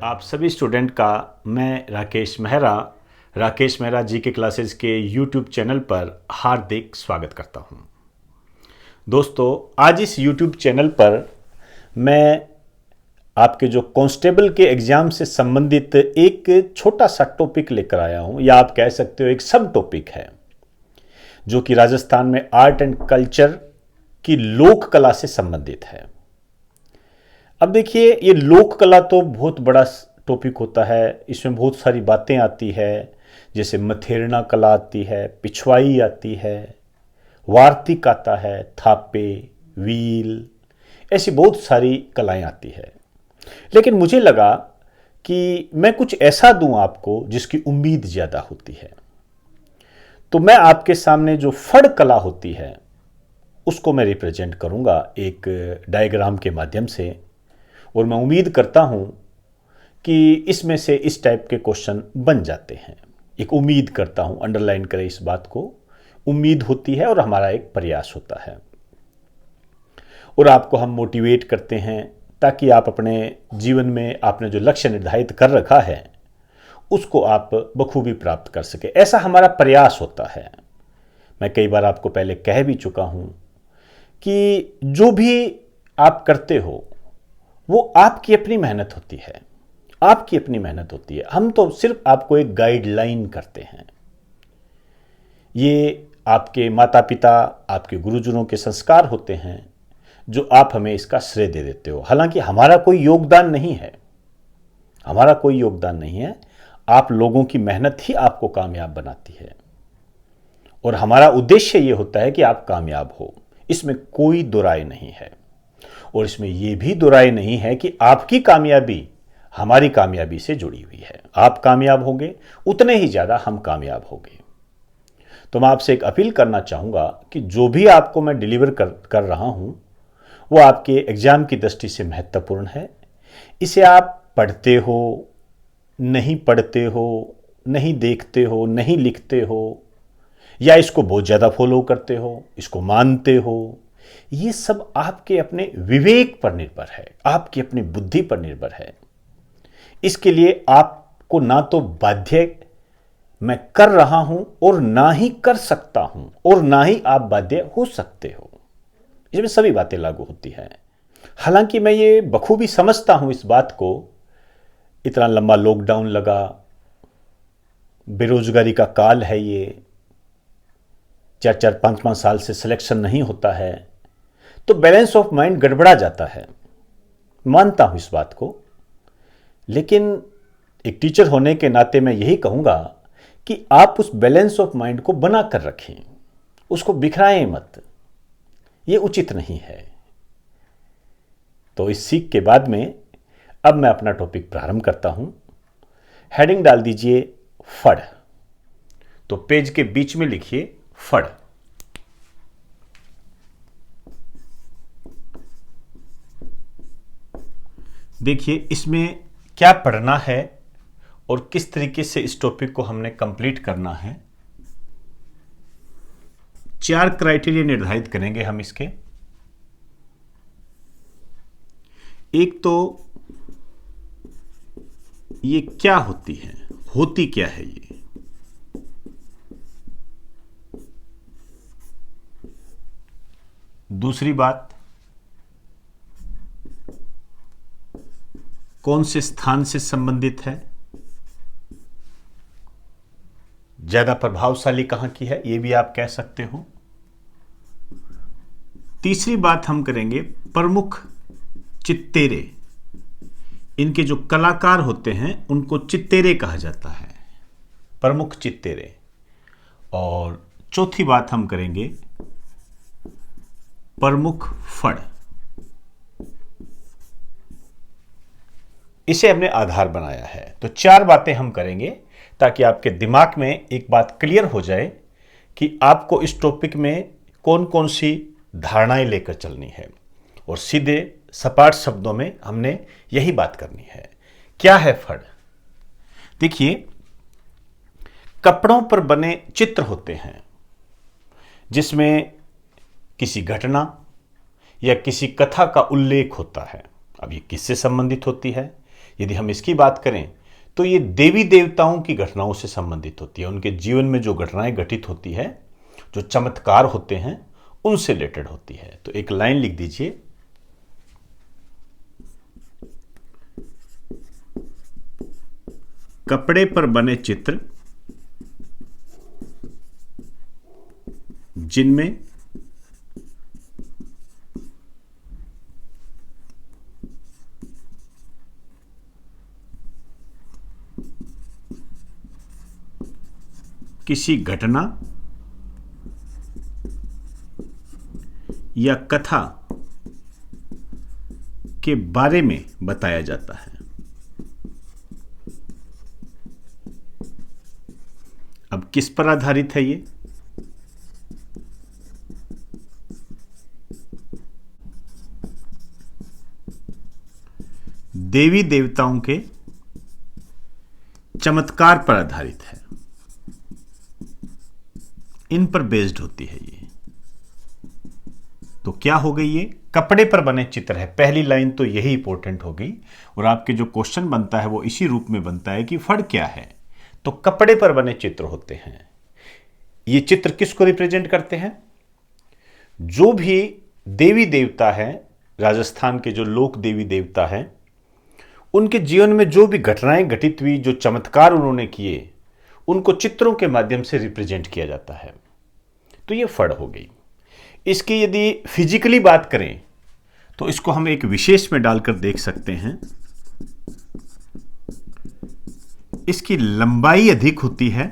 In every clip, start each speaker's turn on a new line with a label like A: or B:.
A: आप सभी स्टूडेंट का मैं राकेश मेहरा जी के क्लासेस के यूट्यूब चैनल पर हार्दिक स्वागत करता हूं। दोस्तों, आज इस यूट्यूब चैनल पर मैं आपके जो कांस्टेबल के एग्ज़ाम से संबंधित एक छोटा सा टॉपिक लेकर आया हूं, या आप कह सकते हो एक सब टॉपिक है, जो कि राजस्थान में आर्ट एंड कल्चर की लोक कला से संबंधित है। अब देखिए, ये लोक कला तो बहुत बड़ा टॉपिक होता है। इसमें बहुत सारी बातें आती है, जैसे मथेरना कला आती है, पिछवाई आती है, वार्तिक आता है, थापे, व्हील, ऐसी बहुत सारी कलाएं आती है। लेकिन मुझे लगा कि मैं कुछ ऐसा दूं आपको जिसकी उम्मीद ज़्यादा होती है। तो मैं आपके सामने जो फड़ कला होती है उसको मैं रिप्रेजेंट करूंगा एक डायग्राम के माध्यम से, और मैं उम्मीद करता हूं कि इसमें से इस टाइप के क्वेश्चन बन जाते हैं। एक उम्मीद करता हूं, अंडरलाइन करें इस बात को, उम्मीद होती है और हमारा एक प्रयास होता है, और आपको हम मोटिवेट करते हैं ताकि आप अपने जीवन में आपने जो लक्ष्य निर्धारित कर रखा है उसको आप बखूबी प्राप्त कर सके। ऐसा हमारा प्रयास होता है। मैं कई बार आपको पहले कह भी चुका हूं कि जो भी आप करते हो वो आपकी अपनी मेहनत होती है, आपकी अपनी मेहनत होती है। हम तो सिर्फ आपको एक गाइडलाइन करते हैं। ये आपके माता पिता, आपके गुरुजनों के संस्कार होते हैं जो आप हमें इसका श्रेय दे देते हो। हालांकि हमारा कोई योगदान नहीं है, हमारा कोई योगदान नहीं है। आप लोगों की मेहनत ही आपको कामयाब बनाती है, और हमारा उद्देश्य ये होता है कि आप कामयाब हो। इसमें कोई दो राय नहीं है, और इसमें यह भी दो राय नहीं है कि आपकी कामयाबी हमारी कामयाबी से जुड़ी हुई है। आप कामयाब होंगे उतने ही ज़्यादा हम कामयाब होंगे। तो मैं आपसे एक अपील करना चाहूँगा कि जो भी आपको मैं डिलीवर कर रहा हूँ वो आपके एग्ज़ाम की दृष्टि से महत्वपूर्ण है। इसे आप पढ़ते हो, नहीं पढ़ते हो, नहीं देखते हो, नहीं लिखते हो, या इसको बहुत ज़्यादा फॉलो करते हो, इसको मानते हो, ये सब आपके अपने विवेक पर निर्भर है, आपकी अपनी बुद्धि पर निर्भर है। इसके लिए आपको ना तो बाध्य मैं कर रहा हूं और ना ही कर सकता हूं, और ना ही आप बाध्य हो सकते हो। इसमें सभी बातें लागू होती हैं। हालांकि मैं ये बखूबी समझता हूं इस बात को। इतना लंबा लॉकडाउन लगा, बेरोजगारी का काल है, ये 4-4, 5-5 साल से सिलेक्शन नहीं होता है, तो बैलेंस ऑफ माइंड गड़बड़ा जाता है। मानता हूं इस बात को, लेकिन एक टीचर होने के नाते मैं यही कहूंगा कि आप उस बैलेंस ऑफ माइंड को बना कर रखें, उसको बिखराएं मत। ये उचित नहीं है। तो इस सीख के बाद में अब मैं अपना टॉपिक प्रारंभ करता हूं। हेडिंग डाल दीजिए फड़। तो पेज के बीच में लिखिए फड़। देखिए इसमें क्या पढ़ना है और किस तरीके से इस टॉपिक को हमने कंप्लीट करना है। 4 क्राइटेरिया निर्धारित करेंगे हम इसके। एक तो ये क्या होती है, होती क्या है ये। दूसरी बात, कौन से स्थान से संबंधित है, ज्यादा प्रभावशाली कहां की है, यह भी आप कह सकते हो। तीसरी बात हम करेंगे प्रमुख चित्तेरे। इनके जो कलाकार होते हैं उनको चित्तेरे कहा जाता है, प्रमुख चित्तेरे। और चौथी बात हम करेंगे प्रमुख फड़। इसे हमने आधार बनाया है। तो 4 बातें हम करेंगे ताकि आपके दिमाग में एक बात क्लियर हो जाए कि आपको इस टॉपिक में कौन कौन सी धारणाएं लेकर चलनी है, और सीधे सपाट शब्दों में हमने यही बात करनी है। क्या है फड़? देखिए, कपड़ों पर बने चित्र होते हैं जिसमें किसी घटना या किसी कथा का उल्लेख होता है। अब ये किससे संबंधित होती है? यदि हम इसकी बात करें तो ये देवी देवताओं की घटनाओं से संबंधित होती है, उनके जीवन में जो घटनाएं घटित होती है, जो चमत्कार होते हैं, उनसे रिलेटेड होती है। तो एक लाइन लिख दीजिए, कपड़े पर बने चित्र जिनमें किसी घटना या कथा के बारे में बताया जाता है। अब किस पर आधारित है ये? देवी देवताओं के चमत्कार पर आधारित है, इन पर बेस्ड होती है ये। तो क्या हो गई ये? कपड़े पर बने चित्र है। पहली लाइन तो यही इंपॉर्टेंट होगी और आपके जो क्वेश्चन बनता है वो इसी रूप में बनता है कि फड़ क्या है? तो कपड़े पर बने चित्र होते हैं। ये चित्र किसको रिप्रेजेंट करते हैं? जो भी देवी देवता है, राजस्थान के जो लोक देवी देवता है, उनके जीवन में जो भी घटनाएं घटित हुई, जो चमत्कार उन्होंने किए, उनको चित्रों के माध्यम से रिप्रेजेंट किया जाता है। तो ये फड़ हो गई। इसकी यदि फिजिकली बात करें तो इसको हम एक विशेष में डालकर देख सकते हैं। इसकी लंबाई अधिक होती है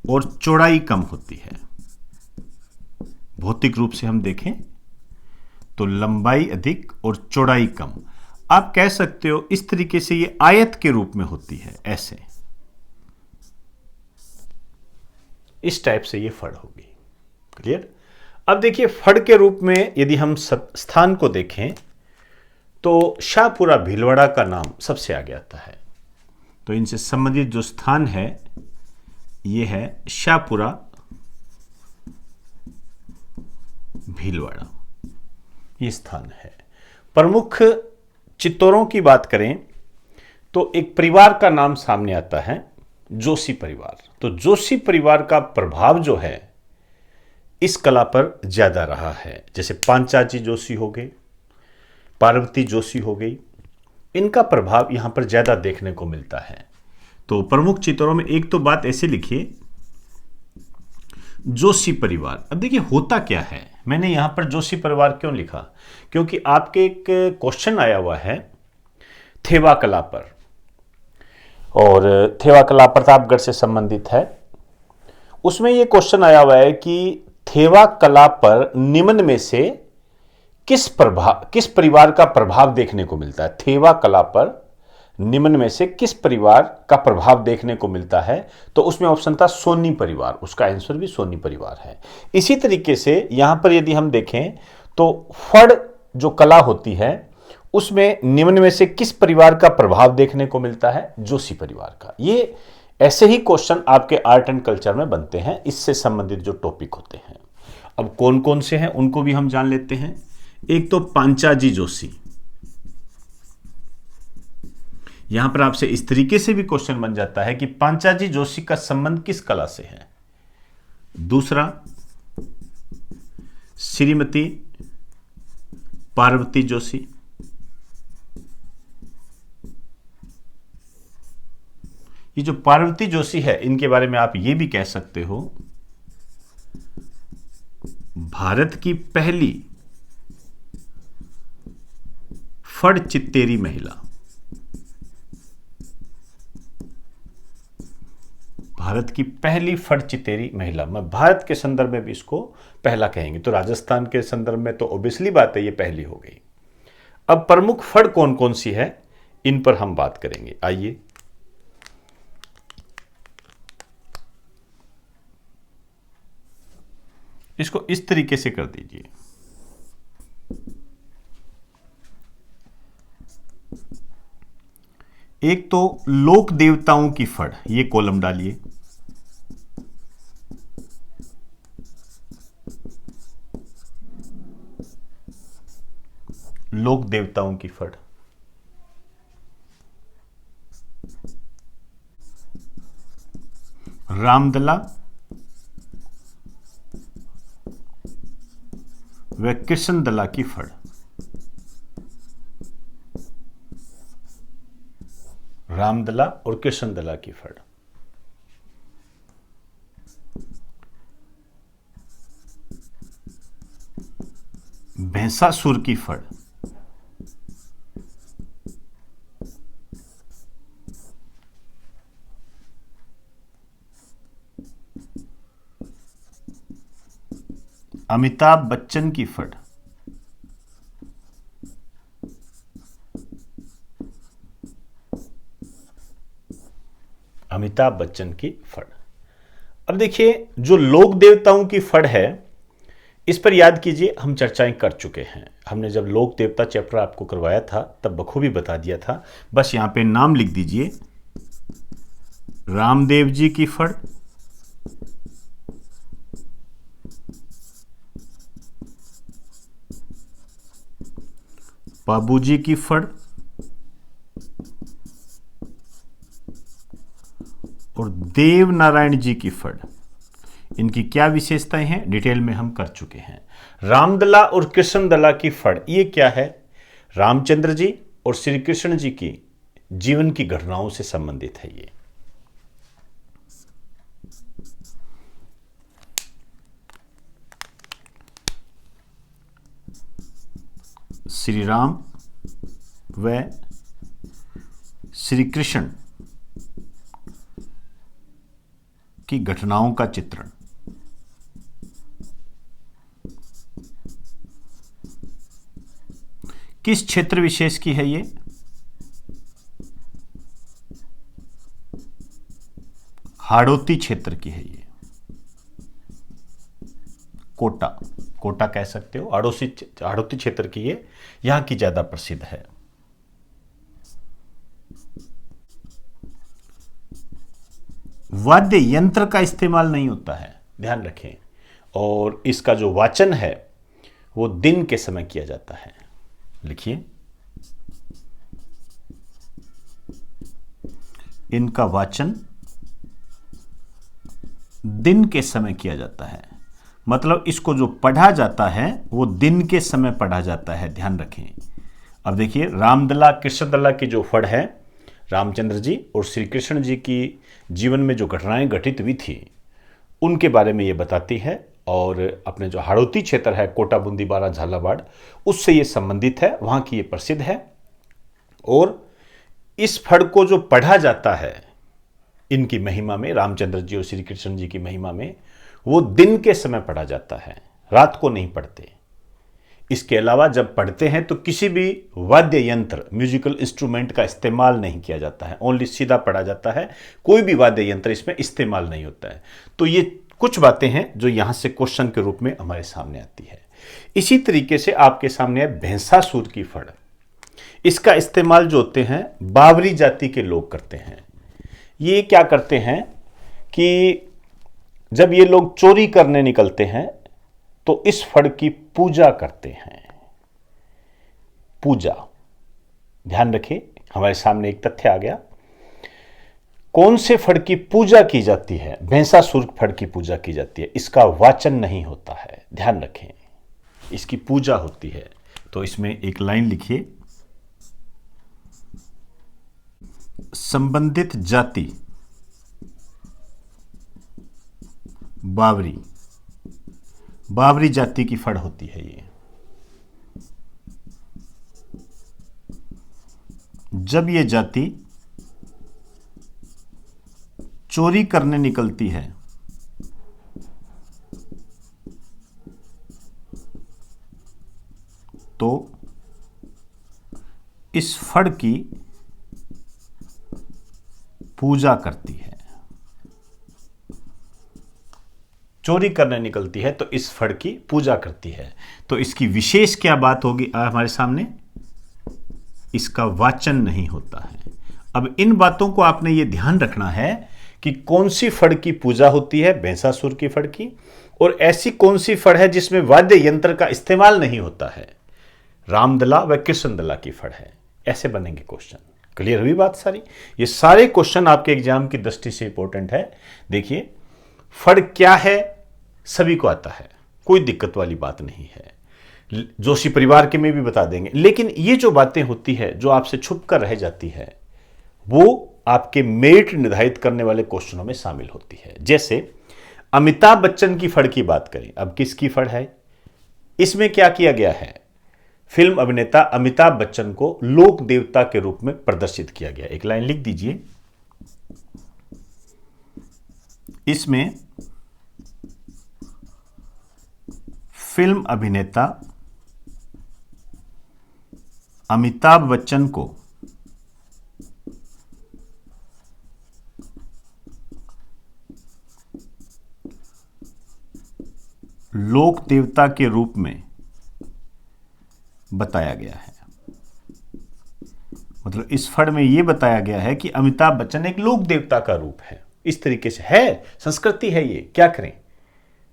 A: और चौड़ाई कम होती है। भौतिक रूप से हम देखें तो लंबाई अधिक और चौड़ाई कम। आप कह सकते हो इस तरीके से ये आयत के रूप में होती है, ऐसे इस टाइप से ये फड़ होगी। क्लियर? अब देखिए, फड़ के रूप में यदि हम स्थान को देखें तो शाहपुरा भीलवाड़ा का नाम सबसे आगे आता है। तो इनसे संबंधित जो स्थान है ये है शाहपुरा भीलवाड़ा, ये स्थान है। प्रमुख चित्तौरों की बात करें तो एक परिवार का नाम सामने आता है, जोशी परिवार। तो जोशी परिवार का प्रभाव जो है इस कला पर ज्यादा रहा है। जैसे पांचाजी जोशी हो गए, पार्वती जोशी हो गई, इनका प्रभाव यहां पर ज्यादा देखने को मिलता है। तो प्रमुख चित्रों में एक तो बात ऐसे लिखिए, जोशी परिवार। अब देखिए होता क्या है, मैंने यहां पर जोशी परिवार क्यों लिखा? क्योंकि आपके एक क्वेश्चन आया हुआ है थेवा कला पर, और थेवा कला प्रतापगढ़ से संबंधित है। उसमें यह क्वेश्चन आया हुआ है कि थेवा कला पर निम्न में से किस परिवार का प्रभाव देखने को मिलता है? थेवा कला पर निम्न में से किस परिवार का प्रभाव देखने को मिलता है? तो उसमें ऑप्शन था सोनी परिवार, उसका आंसर भी सोनी परिवार है। इसी तरीके से यहां पर यदि हम देखें तो फड़ जो कला होती है उसमें निम्न में से किस परिवार का प्रभाव देखने को मिलता है? जोशी परिवार का। ये ऐसे ही क्वेश्चन आपके आर्ट एंड कल्चर में बनते हैं, इससे संबंधित जो टॉपिक होते हैं। अब कौन कौन से हैं उनको भी हम जान लेते हैं। एक तो पांचाजी जोशी, यहां पर आपसे इस तरीके से भी क्वेश्चन बन जाता है कि पांचाजी जोशी का संबंध किस कला से है। दूसरा, श्रीमती पार्वती जोशी, ये जो पार्वती जोशी है इनके बारे में आप ये भी कह सकते हो भारत की पहली फड़ चित्तेरी महिला। भारत की पहली फड़ चित्तेरी महिला, मैं भारत के संदर्भ में भी इसको पहला कहेंगे, तो राजस्थान के संदर्भ में तो ऑब्वियसली बात है ये पहली हो गई। अब प्रमुख फड़ कौन कौन सी है इन पर हम बात करेंगे। आइए, इसको इस तरीके से कर दीजिए। एक तो लोक देवताओं की फड़, ये कॉलम डालिए। लोक देवताओं की फड़, रामदला व कृष्णदला की फड़, रामदला और कृष्णदला की फड़। भैंसासुर की फड़, अमिताभ बच्चन की फड़, अमिताभ बच्चन की फड़। अब देखिए, जो लोक देवताओं की फड़ है, इस पर याद कीजिए हम चर्चाएं कर चुके हैं। हमने जब लोक देवता चैप्टर आपको करवाया था तब बखूबी बता दिया था। बस यहां पे नाम लिख दीजिए, रामदेव जी की फड़, बाबू जी की फड़ और देव नारायण जी की फड़। इनकी क्या विशेषताएं हैं डिटेल में हम कर चुके हैं। रामदला और कृष्णदला की फड़, ये क्या है? रामचंद्र जी और श्री कृष्ण जी की जीवन की घटनाओं से संबंधित है। ये श्री राम व श्री कृष्ण की घटनाओं का चित्रण। किस क्षेत्र विशेष की है ये? हाड़ौती क्षेत्र की है ये। कोटा, कोटा कह सकते हो, हाड़ौती क्षेत्र की ये, यहां की ज्यादा प्रसिद्ध है। वाद्य यंत्र का इस्तेमाल नहीं होता है, ध्यान रखें। और इसका जो वाचन है वो दिन के समय किया जाता है। लिखिए, इनका वाचन दिन के समय किया जाता है। मतलब इसको जो पढ़ा जाता है वो दिन के समय पढ़ा जाता है, ध्यान रखें। अब देखिए, रामदला कृष्णदला की जो फड़ है, रामचंद्र जी और श्री कृष्ण जी की जीवन में जो घटनाएं घटित हुई थी उनके बारे में ये बताती है। और अपने जो हाड़ौती क्षेत्र है, कोटा, बूंदी, बारा, झालावाड़, उससे ये संबंधित है, वहां की ये प्रसिद्ध है। और इस फड़ को जो पढ़ा जाता है इनकी महिमा में, रामचंद्र जी और श्री कृष्ण जी की महिमा में, वो दिन के समय पढ़ा जाता है, रात को नहीं पढ़ते। इसके अलावा जब पढ़ते हैं तो किसी भी वाद्य यंत्र, म्यूजिकल इंस्ट्रूमेंट का इस्तेमाल नहीं किया जाता है, ओनली सीधा पढ़ा जाता है, कोई भी वाद्य यंत्र इसमें इस्तेमाल नहीं होता है। तो ये कुछ बातें हैं जो यहां से क्वेश्चन के रूप में हमारे सामने आती है। इसी तरीके से आपके सामने है भैंसासुर की फड़। इसका इस्तेमाल जो होते हैं बावरी जाति के लोग करते हैं। ये क्या करते हैं कि जब ये लोग चोरी करने निकलते हैं तो इस फड़ की पूजा करते हैं। पूजा, ध्यान रखें, हमारे सामने एक तथ्य आ गया। कौन से फड़ की पूजा की जाती है? भैंसासुर फड़ की पूजा की जाती है। इसका वाचन नहीं होता है, ध्यान रखें, इसकी पूजा होती है। तो इसमें एक लाइन लिखिए, संबंधित जाति बावरी, बावरी जाति की फड़ होती है ये। जब ये जाति चोरी करने निकलती है तो इस फड़ की पूजा करती है। चोरी करने निकलती है तो इस फड़ की पूजा करती है। तो इसकी विशेष क्या बात होगी हमारे सामने? इसका वाचन नहीं होता है। अब इन बातों को आपने ये ध्यान रखना है कि कौन सी फड़ की पूजा होती है, भैंसासुर की फड़ की, और ऐसी कौन सी फड़ है जिसमें वाद्य यंत्र का इस्तेमाल नहीं होता है। रामदला व कृष्णदला की फड़ है। ऐसे बनेंगे क्वेश्चन। क्लियर हुई बात सारी? ये सारे क्वेश्चन आपके एग्जाम की दृष्टि से इंपॉर्टेंट है। देखिए, फड़ क्या है सभी को आता है, कोई दिक्कत वाली बात नहीं है। जोशी परिवार के में भी बता देंगे, लेकिन ये जो बातें होती है जो आपसे छुप कर रह जाती है वो आपके मेरिट निर्धारित करने वाले क्वेश्चनों में शामिल होती है। जैसे अमिताभ बच्चन की फड़ की बात करें, अब किसकी फड़ है? इसमें क्या किया गया है? फिल्म अभिनेता अमिताभ बच्चन को लोक देवता के रूप में प्रदर्शित किया गया। एक लाइन लिख दीजिए, इसमें फिल्म अभिनेता अमिताभ बच्चन को लोक देवता के रूप में बताया गया है। मतलब इस फड़ में यह बताया गया है कि अमिताभ बच्चन एक लोक देवता का रूप है। इस तरीके से है, संस्कृति है ये, क्या करें।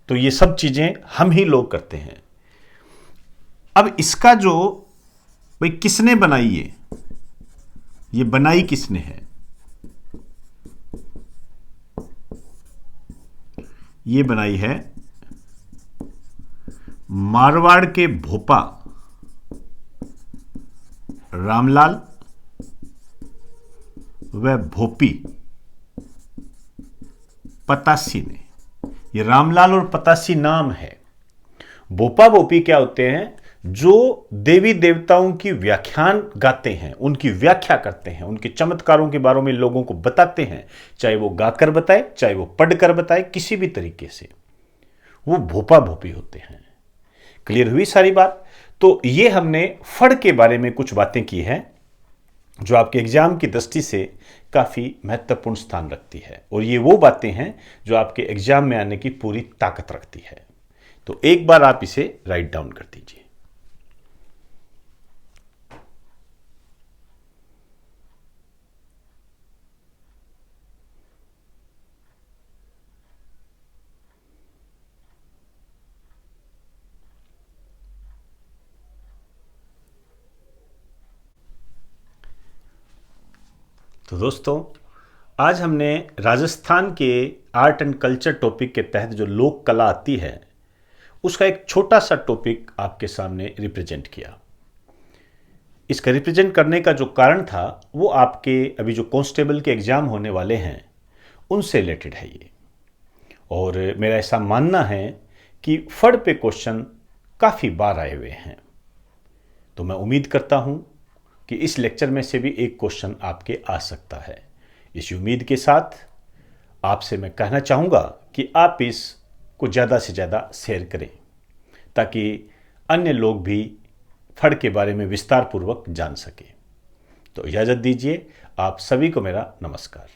A: तो ये सब चीजें हम ही लोग करते हैं। अब इसका जो भाई किसने बनाई, ये बनाई किसने है? ये बनाई है मारवाड़ के भोपा रामलाल व भोपी पतासी ने। ये रामलाल और पतासी नाम है। भोपा भोपी क्या होते हैं? जो देवी देवताओं की व्याख्यान गाते हैं, उनकी व्याख्या करते हैं, उनके चमत्कारों के बारे में लोगों को बताते हैं, चाहे वो गाकर बताए, चाहे वो पढ़कर बताए, किसी भी तरीके से वो भोपा भोपी होते हैं। क्लियर हुई सारी बात? तो ये हमने फड़ के बारे में कुछ बातें की हैं जो आपके एग्जाम की दृष्टि से काफी महत्वपूर्ण स्थान रखती है, और ये वो बातें हैं जो आपके एग्जाम में आने की पूरी ताकत रखती है। तो एक बार आप इसे राइट डाउन कर दीजिए। तो दोस्तों, आज हमने राजस्थान के आर्ट एंड कल्चर टॉपिक के तहत जो लोक कला आती है उसका एक छोटा सा टॉपिक आपके सामने रिप्रेजेंट किया। इसका रिप्रेजेंट करने का जो कारण था वो आपके अभी जो कांस्टेबल के एग्जाम होने वाले हैं उनसे रिलेटेड है ये। और मेरा ऐसा मानना है कि फड़ पे क्वेश्चन काफ़ी बार आए हुए हैं, तो मैं उम्मीद करता हूं कि इस लेक्चर में से भी एक क्वेश्चन आपके आ सकता है। इस उम्मीद के साथ आपसे मैं कहना चाहूँगा कि आप इसको ज़्यादा से ज़्यादा शेयर करें ताकि अन्य लोग भी फड़ के बारे में विस्तार पूर्वक जान सकें। तो इजाज़त दीजिए, आप सभी को मेरा नमस्कार।